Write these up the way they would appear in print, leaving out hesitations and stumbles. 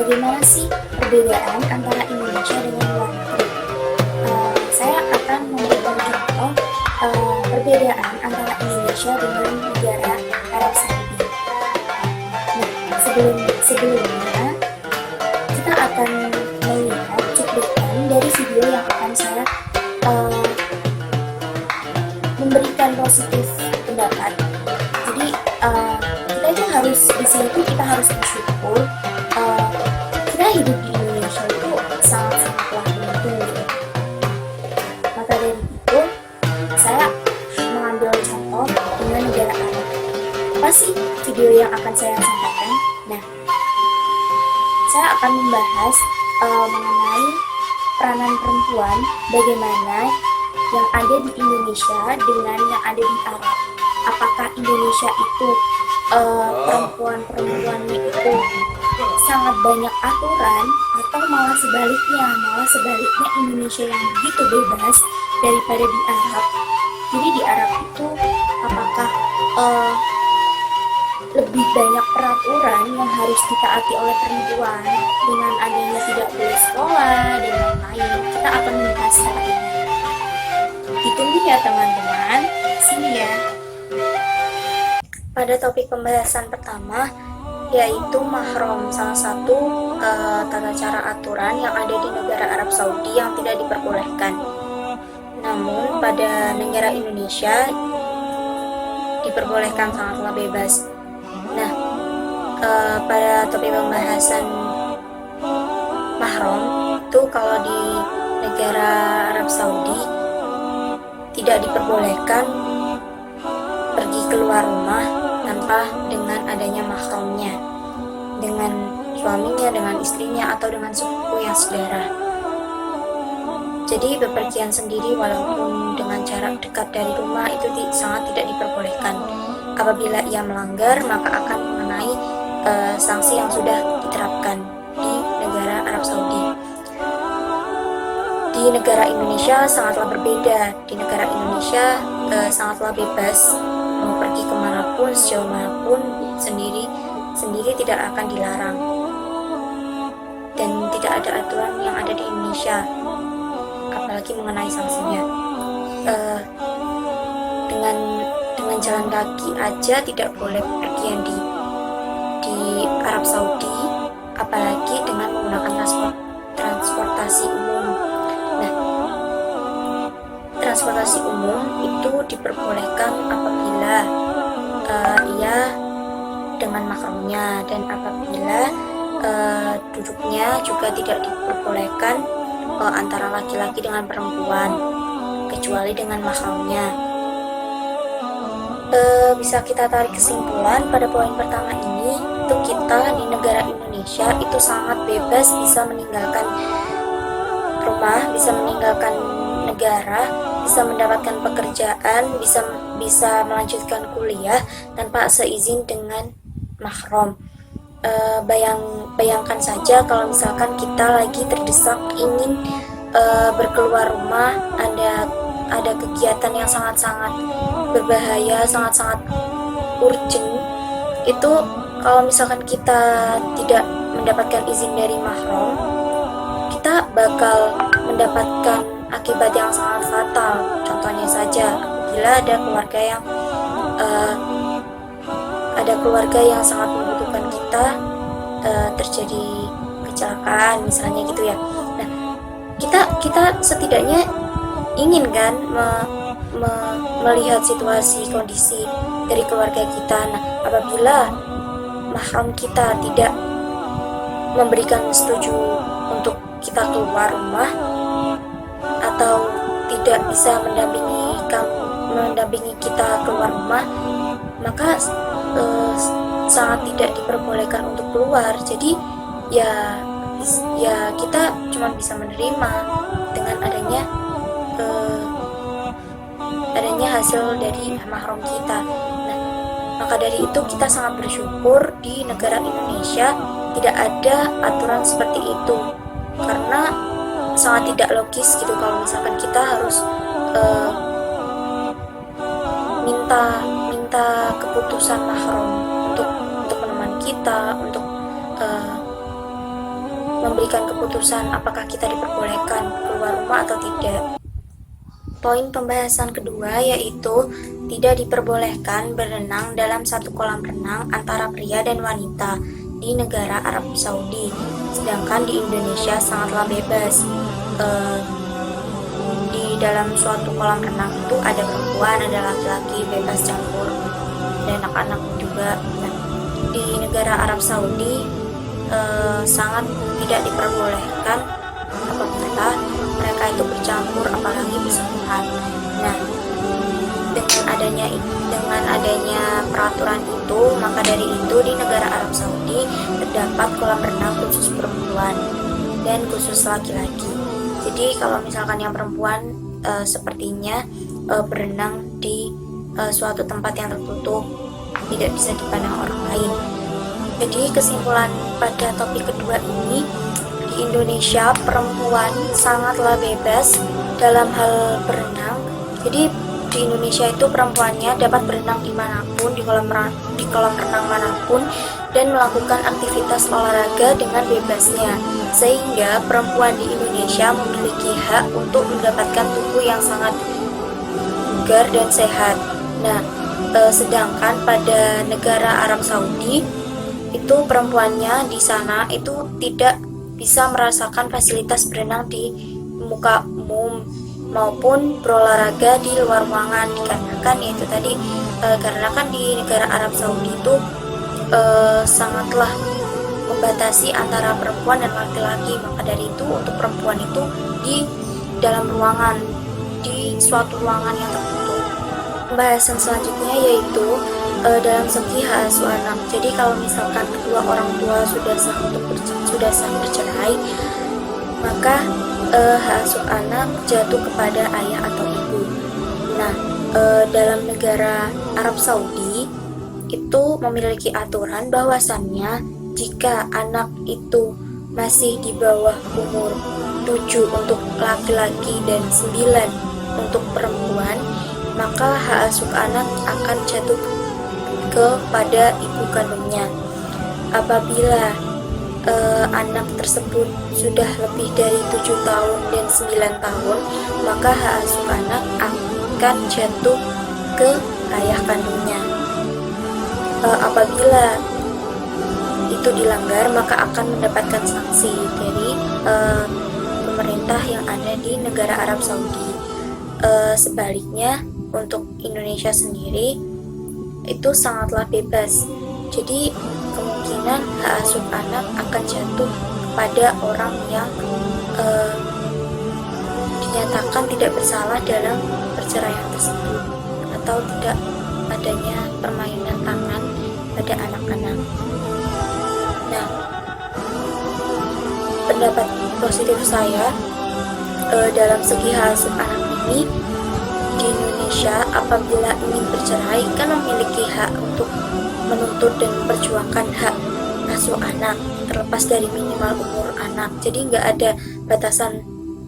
bagaimana sih perbedaan antara Indonesia dengan luar negeri? Saya akan memberikan contoh perbedaan antara Indonesia dengan negara Arab Saudi. Nah, sebelumnya kita akan melihat cuplikan dari video yang akan saya memberikan positif pendapat. Jadi kita itu harus di sini tuh kita harus bersyukur. Kita hidup di Indonesia itu sangat-sangatlah beruntung gitu. Maka dari itu saya mengambil contoh dengan negara Arab. Apa sih video yang akan saya sampaikan? Nah, saya akan membahas mengenai peranan perempuan, bagaimana yang ada di Indonesia dengan yang ada di Arab. Apakah Indonesia itu perempuan-perempuannya itu sangat banyak aturan, atau malah sebaliknya Indonesia yang begitu bebas daripada di Arab. Jadi di Arab itu apakah lebih banyak peraturan yang harus ditaati oleh perempuan dengan adanya tidak boleh sekolah dan lain-lain. Kita akan membahas hal ini. Ditunggu ya teman-teman, sini ya. Pada topik pembahasan pertama, yaitu mahram, salah satu tata cara aturan yang ada di negara Arab Saudi yang tidak diperbolehkan. Namun pada negara Indonesia diperbolehkan, sangatlah bebas. Nah, pada topik pembahasan mahram itu kalau di negara Arab Saudi tidak diperbolehkan pergi keluar rumah tanpa dengan adanya mahramnya, dengan suaminya, dengan istrinya, atau dengan sepupu yang saudara. Jadi bepergian sendiri walaupun dengan jarak dekat dari rumah itu sangat tidak diperbolehkan. Apabila ia melanggar, maka akan mengenai sanksi yang sudah diterapkan di negara Arab Saudi. Di negara Indonesia sangatlah berbeda. Di negara Indonesia sangatlah bebas, mau pergi kemanapun, sejauh manapun, sendiri tidak akan dilarang. Dan tidak ada aturan yang ada di Indonesia, apalagi mengenai sanksinya. Dengan jalan kaki aja tidak boleh pergian di Arab Saudi, apalagi dengan menggunakan transportasi umum. Nah, transportasi umum itu diperbolehkan apabila ia dengan mahramnya, dan apabila duduknya juga tidak diperbolehkan antara laki-laki dengan perempuan, kecuali dengan mahramnya. Bisa kita tarik kesimpulan pada poin pertama ini, itu kita di negara Indonesia itu sangat bebas, bisa meninggalkan rumah, bisa meninggalkan negara, bisa mendapatkan pekerjaan, bisa melanjutkan kuliah tanpa seizin dengan mahram. Bayangkan saja kalau misalkan kita lagi terdesak ingin berkeluar rumah, ada kegiatan yang sangat-sangat berbahaya, sangat-sangat urgent. Itu kalau misalkan kita tidak mendapatkan izin dari mahram, kita bakal mendapatkan akibat yang sangat fatal. Contohnya saja, apabila ada keluarga yang sangat membutuhkan kita, terjadi kecelakaan misalnya gitu ya. Nah, kita setidaknya ingin kan melihat situasi kondisi dari keluarga kita. Nah, apabila mahram kita tidak memberikan setuju untuk kita keluar rumah, atau tidak bisa mendampingi kita keluar rumah, maka sangat tidak diperbolehkan untuk keluar. Jadi ya kita cuma bisa menerima dengan adanya hasil dari mahram kita. Nah, maka dari itu kita sangat bersyukur di negara Indonesia tidak ada aturan seperti itu, karena sangat tidak logis gitu kalau misalkan kita harus minta keputusan mahram untuk teman kita, untuk memberikan keputusan apakah kita diperbolehkan keluar rumah atau tidak. Poin pembahasan kedua yaitu tidak diperbolehkan berenang dalam satu kolam renang antara pria dan wanita di negara Arab Saudi, sedangkan di Indonesia sangatlah bebas. Di dalam suatu kolam renang itu ada perempuan, ada laki-laki, bebas campur, ada anak-anak juga. Nah, di negara Arab Saudi sangat tidak diperbolehkan apabila mereka itu bercampur, apalagi bersentuhan. Nah, dengan adanya peraturan itu, maka dari itu di negara Arab Saudi terdapat kolam renang khusus perempuan dan khusus laki-laki. Jadi kalau misalkan yang perempuan sepertinya berenang di suatu tempat yang tertutup, tidak bisa dipandang orang lain. Jadi kesimpulan pada topik kedua ini, di Indonesia perempuan sangatlah bebas dalam hal berenang. Jadi di Indonesia itu perempuannya dapat berenang dimanapun, di kolam renang manapun, dan melakukan aktivitas olahraga dengan bebasnya, sehingga perempuan di Indonesia memiliki hak untuk mendapatkan tubuh yang sangat bugar dan sehat. Nah, sedangkan pada negara Arab Saudi itu perempuannya di sana itu tidak bisa merasakan fasilitas berenang di muka umum maupun berolahraga di luar ruangan, dikarenakan yaitu tadi karena kan di negara Arab Saudi itu sangatlah membatasi antara perempuan dan laki-laki. Maka dari itu untuk perempuan itu di dalam ruangan, di suatu ruangan yang tertutup. Pembahasan selanjutnya yaitu dalam segi hak asuh anak. Jadi kalau misalkan kedua orang tua sudah sah bercerai, maka hak asuh anak jatuh kepada ayah atau ibu. Nah, dalam negara Arab Saudi itu memiliki aturan bahwasannya jika anak itu masih di bawah umur 7 untuk laki-laki dan 9 untuk perempuan, maka hak asuh anak akan jatuh kepada ibu kandungnya. Apabila anak tersebut sudah lebih dari 7 tahun dan 9 tahun, maka hak asuh anak akan jatuh ke ayah kandungnya. Apabila itu dilanggar, maka akan mendapatkan sanksi dari pemerintah yang ada di negara Arab Saudi. Sebaliknya untuk Indonesia sendiri itu sangatlah bebas. Jadi kemungkinan hak asuh anak akan jatuh kepada orang yang dinyatakan tidak bersalah dalam perceraian tersebut, atau tidak adanya permainan tangan pada anak-anak. Nah, pendapat positif saya dalam segi hak asuh anak ini, di Indonesia apabila ingin bercerai kan memiliki hak untuk menuntut dan memperjuangkan hak asuh anak terlepas dari minimal umur anak. Jadi nggak ada batasan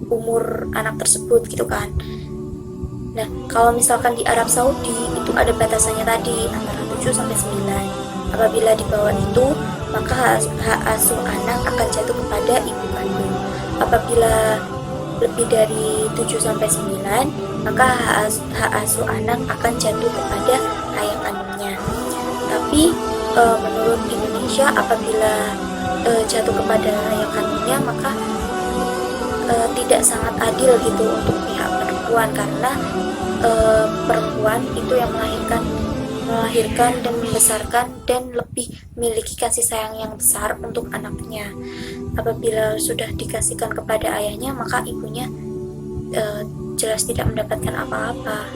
umur anak tersebut gitu kan. Nah, kalau misalkan di Arab Saudi itu ada batasannya tadi antara 7 sampai 9. Apabila di bawah itu, maka hak asuh anak akan jatuh kepada ibu kandung. Apabila lebih dari 7 sampai 9, maka hak asuh anak akan jatuh kepada ayah kandungnya. Tapi menurut Indonesia apabila jatuh kepada ayah kandungnya, maka tidak sangat adil gitu untuk pihak perempuan, karena perempuan itu yang melahirkan dan membesarkan dan lebih memiliki kasih sayang yang besar untuk anaknya. Apabila sudah dikasihkan kepada ayahnya, maka ibunya jelas tidak mendapatkan apa-apa.